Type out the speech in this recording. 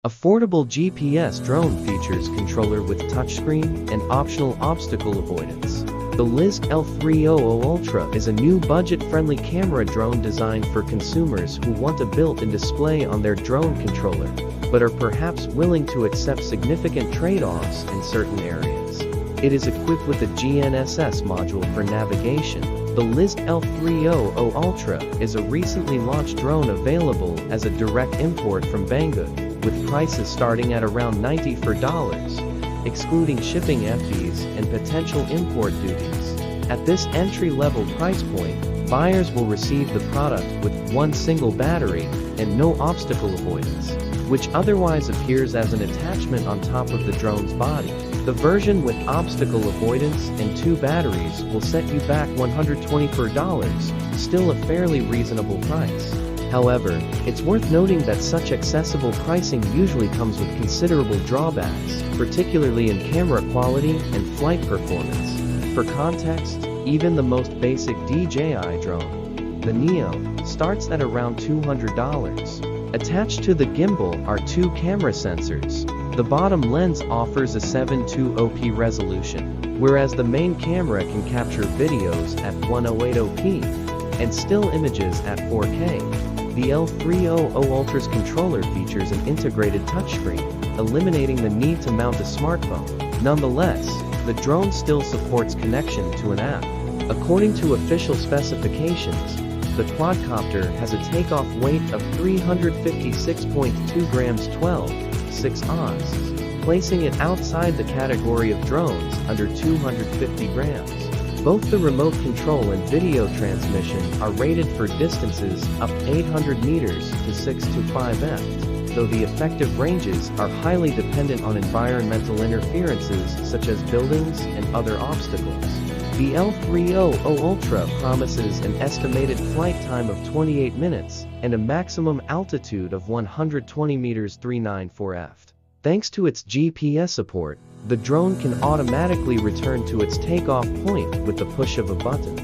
Affordable GPS drone features controller with touchscreen and optional obstacle avoidance. The LYZRC L300 Ultra is a new budget-friendly camera drone designed for consumers who want a built-in display on their drone controller, but are perhaps willing to accept significant trade-offs in certain areas. It is equipped with a GNSS module for navigation. The LYZRC L300 Ultra is a recently launched drone available as a direct import from Banggood, with prices starting at around $94, excluding shipping fees and potential import duties. At this entry-level price point, buyers will receive the product with one single battery and no obstacle avoidance, which otherwise appears as an attachment on top of the drone's body. The version with obstacle avoidance and 2 batteries will set you back $124, still a fairly reasonable price. However, it's worth noting that such accessible pricing usually comes with considerable drawbacks, particularly in camera quality and flight performance. For context, even the most basic DJI drone, the Neo, starts at around $200. Attached to the gimbal are 2 camera sensors. The bottom lens offers a 720p resolution, whereas the main camera can capture videos at 1080p and still images at 4K. The L300 Ultra's controller features an integrated touchscreen, eliminating the need to mount a smartphone. Nonetheless, the drone still supports connection to an app. According to official specifications, the quadcopter has a takeoff weight of 356.2 grams 12.6 oz, placing it outside the category of drones under 250 grams. Both the remote control and video transmission are rated for distances up 800 meters to 6 to 5 though the effective ranges are highly dependent on environmental interferences such as buildings and other obstacles. The L300 Ultra promises an estimated flight time of 28 minutes and a maximum altitude of 120 meters 394 ft. Thanks to its GPS support, the drone can automatically return to its takeoff point with the push of a button.